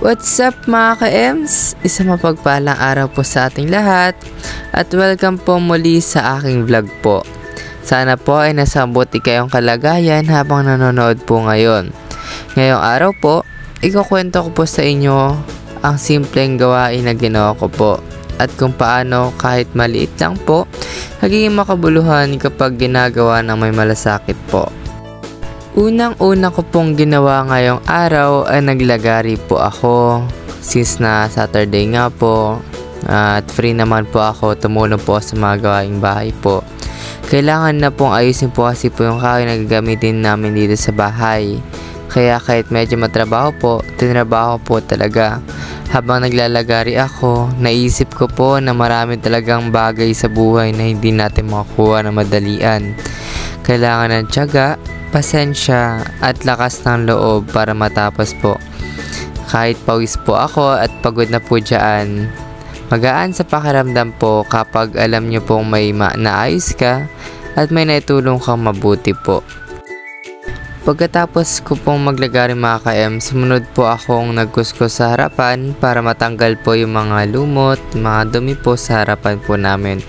What's up mga ka-Ems? Isang mapagpalang araw po sa ating lahat at welcome po muli sa aking vlog po. Sana po ay nasa mabuti kayong kalagayan habang nanonood po ngayon. Ngayong araw po, ikukwento ko po sa inyo ang simpleng gawain na ginawa ko po at kung paano kahit maliit lang po, nagiging makabuluhan kapag ginagawa ng may malasakit po. Unang-una ko pong ginawa ngayong araw ay naglagari po ako since na Saturday nga po at free naman po ako, tumulong po sa mga gawaing bahay po. Kailangan na pong ayusin po kasi po yung kahoy na gagamitin namin dito sa bahay. Kaya kahit medyo matrabaho po, tinrabaho po talaga. Habang naglalagari ako, naisip ko po na marami talagang bagay sa buhay na hindi natin makakuha na madalian. Kailangan ng tiyaga, pasensya at lakas ng loob para matapos po. Kahit pawis po ako at pagod na po dyan, magaan sa pakiramdam po kapag alam nyo pong may naayos ka at may naitulong kang mabuti po. Pagkatapos ko pong maglagari mga ka-M, sumunod po akong nagkuskus sa harapan para matanggal po yung mga lumot, mga dumi po sa harapan po namin.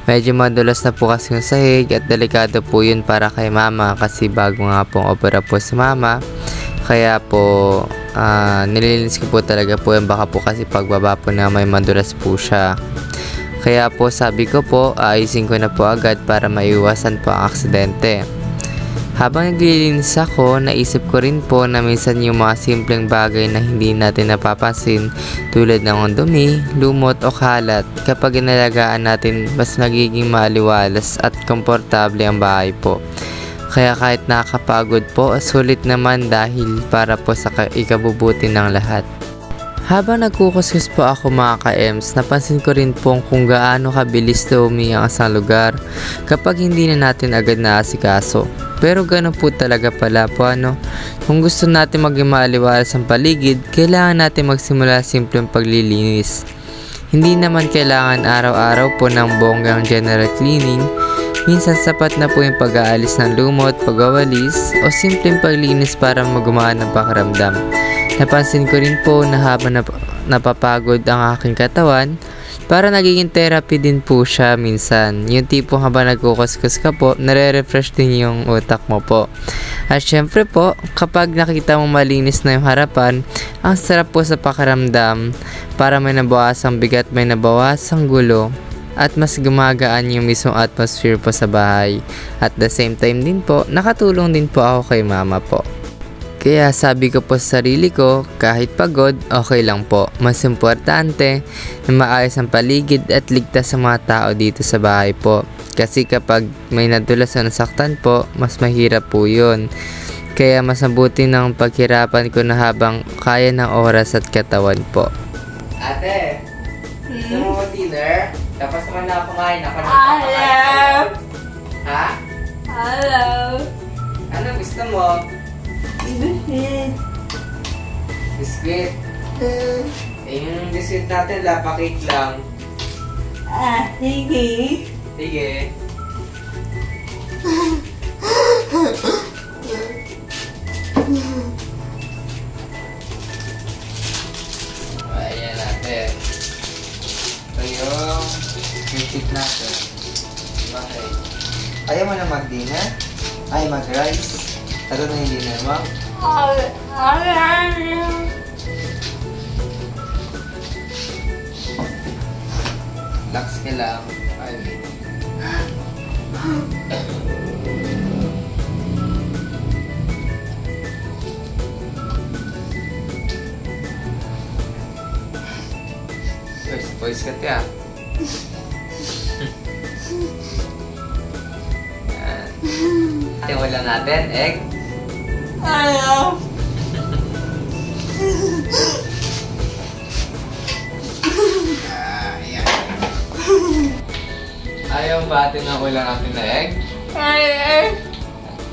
Medyo madulas na po kasi yung sahig at delikado po yun para kay mama kasi bago nga pong opera po si mama. Kaya po nililinis ko po talaga po yan, baka po kasi pagbaba po na may madulas po siya. Kaya po sabi ko po ayusin ko na po agad para maiwasan po ang aksidente. Habang naglilinis ako, naisip ko rin po na minsan yung mga simpleng bagay na hindi natin napapansin tulad ng dumi, lumot o kalat, kapag inalagaan natin mas nagiging maaliwalas at komportable ang bahay po. Kaya kahit nakakapagod po, sulit naman dahil para po sa ikabubuti ng lahat. Habang nagkukuskus po ako mga ka-Ems, napansin ko rin po kung gaano kabilis dumi ang isang lugar kapag hindi na natin agad naasikaso. Pero gano'n po talaga pala po Kung gusto natin maging maaliwalas ang paligid, kailangan natin magsimula simpleng paglilinis. Hindi naman kailangan araw-araw po ng bonggang general cleaning. Minsan sapat na po yung pag-aalis ng lumot, pagwawalis o simpleng paglinis para magumaan ang pakiramdam. Napansin ko rin po na habang napapagod ang aking katawan, para nagiging therapy din po siya minsan. Yung tipong habang nagkukuskus ka po, nare-refresh din yung utak mo po. At syempre po, kapag nakita mo malinis na yung harapan, ang sarap po sa pakiramdam para may nabawasang bigat, may nabawasang gulo, at mas gumagaan yung mismong atmosphere po sa bahay. At the same time din po, nakatulong din po ako kay mama po. Kaya sabi ko po sa sarili ko, kahit pagod, okay lang po. Mas importante na maayos ang paligid at ligtas sa mga tao dito sa bahay po. Kasi kapag may nadulas na nasaktan po, mas mahirap po yun. Kaya mas mabuti ng paghirapan ko na habang kaya ng oras at katawan po. Ate, gusto mo dinner? Tapos naman na kumain. Hello! Ha? Hello! Ano gusto mo? Biscuit. Biscuit? Yung biscuit natin, lapa cake lang. Sige. Sige. Ayan natin. Ito yung biscuit natin. Okay. Ayaw mo na mag-dinner? Ay, mag-rice? Ito na yung dinner mo? Relax ka lang. Voice ka tiya. Yan. Wala natin, egg. Hello! Ayaw ba ate na ulang natin na egg?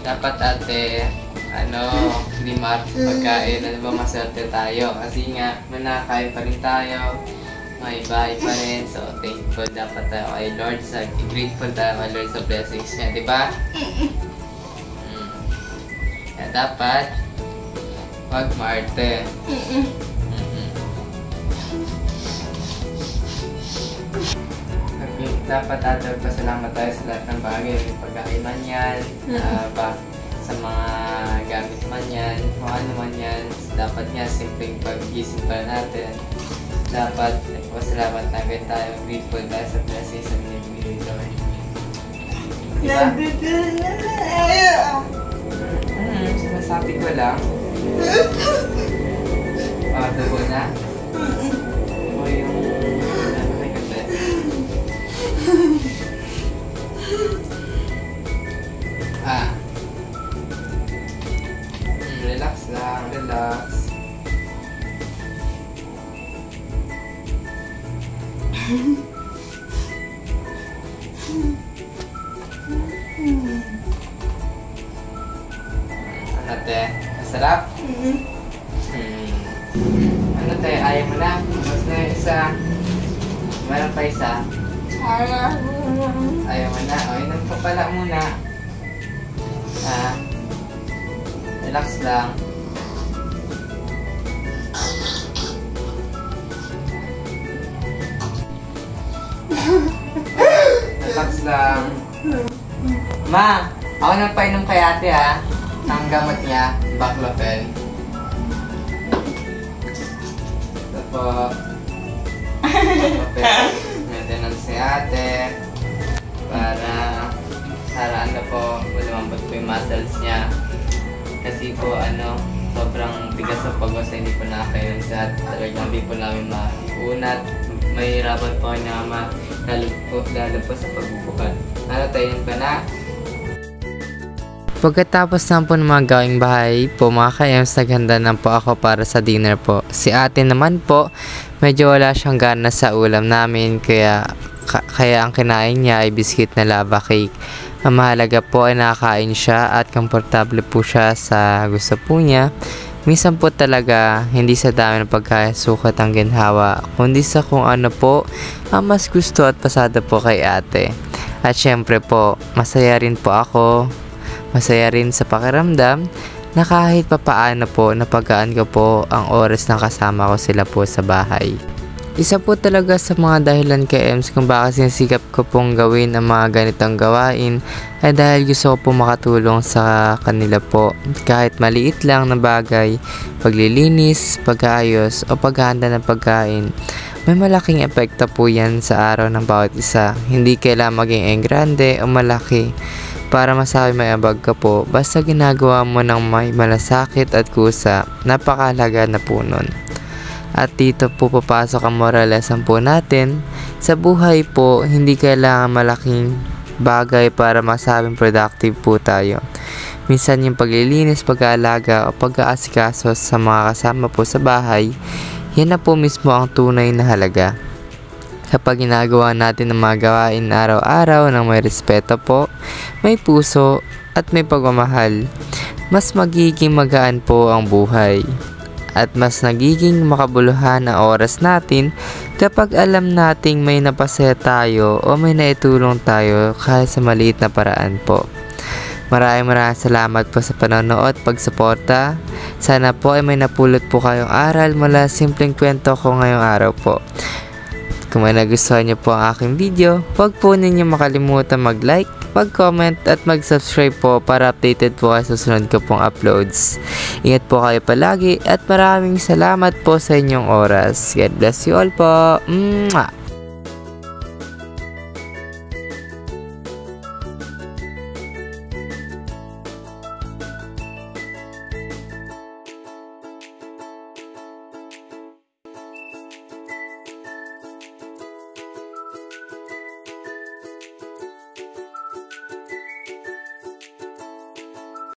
Dapat ate, hindi pagkain, maserte tayo. Kasi nga, manakain pa rin tayo. May bahay pa rin. So, thankful dapat tayo kay Lord. Grateful tayo kay Lord sa blessings niya, di ba? Kaya dapat, wag maarte. dapat pasalamat tayo sa lahat ng bagay. May pagkain man yan, sa mga gamit man yan, kung ano man yan. Dapat nga, simpleng pag-gising pa natin. Dapat pasalamat tayo, grateful tayo sa blessings na binibigay kami. Diba? Sinasabi ko lang. Dugo na? O yung... may kasi. Relax lang, relax. Ano te? Masarap? Ano te? Ayaw mo na? Mas na yung isa. Meron pa isa? Ayaw mo na? O, inom pa pala muna. Relax lang. Relax lang. Ma, ako nang painom kay ate ha. Ang gamot niya, baclofen. Ito po. Baclofen. Maintenance ni ate. Para ano po, lumambot po yung muscles niya. Kasi po sobrang bigas sa pagwas na hindi po nakakayon siya. Talagang hindi po namin maiunat. Mahirapan po na lalo po sa pagbubukat. Ano tayo pa na? Pagkatapos na po ng mga gawing bahay po mga ka-Ems, naghanda na po ako para sa dinner po. Si ate naman po, medyo wala siyang gana sa ulam namin kaya ang kinain niya ay biscuit na lava cake. Ang mahalaga po ay nakakain siya at komportable po siya sa gusto po niya. Minsan po talaga hindi sa dami ng pagkain sukat ang ginhawa, kundi sa kung ano po ang mas gusto at pasada po kay ate. At syempre po, masaya rin po ako. Masaya rin sa pakiramdam na kahit papaano po napagaan ko po ang oras na kasama ko sila po sa bahay. Isa po talaga sa mga dahilan kay Ems kung bakit sinisikap ko pong gawin ang mga ganitong gawain ay dahil gusto ko po makatulong sa kanila po. Kahit maliit lang na bagay, paglilinis, pag-aayos o paghahanda ng pagkain. May malaking epekto po yan sa araw ng bawat isa. Hindi kailangan maging grande o malaki para masabi may abag ka po. Basta ginagawa mo ng may malasakit at kusa, napakahalaga na po nun. At dito po papasok ang moral lesson po natin. Sa buhay po, hindi kailangan malaking bagay para masabing productive po tayo. Minsan yung paglilinis, pag-aalaga o pag-aasikaso sa mga kasama po sa bahay, yan na po mismo ang tunay na halaga. Kapag ginagawa natin ang mga gawain araw-araw ng may respeto po, may puso at may pagmamahal, mas magiging magaan po ang buhay. At mas nagiging makabuluhan ang oras natin kapag alam nating may napasaya tayo o may naitulong tayo kahit sa maliit na paraan po. Maraming salamat po sa panonood at pagsuporta. Sana po ay may napulot po kayong aral mula simpleng kwento ko ngayong araw po. Kung may nagustuhan niyo po ang aking video, huwag po ninyo makalimutan mag-like, mag-comment at mag-subscribe po para updated po kayo sa susunod ko pong uploads. Ingat po kayo palagi at maraming salamat po sa inyong oras. God bless you all po. Mwah!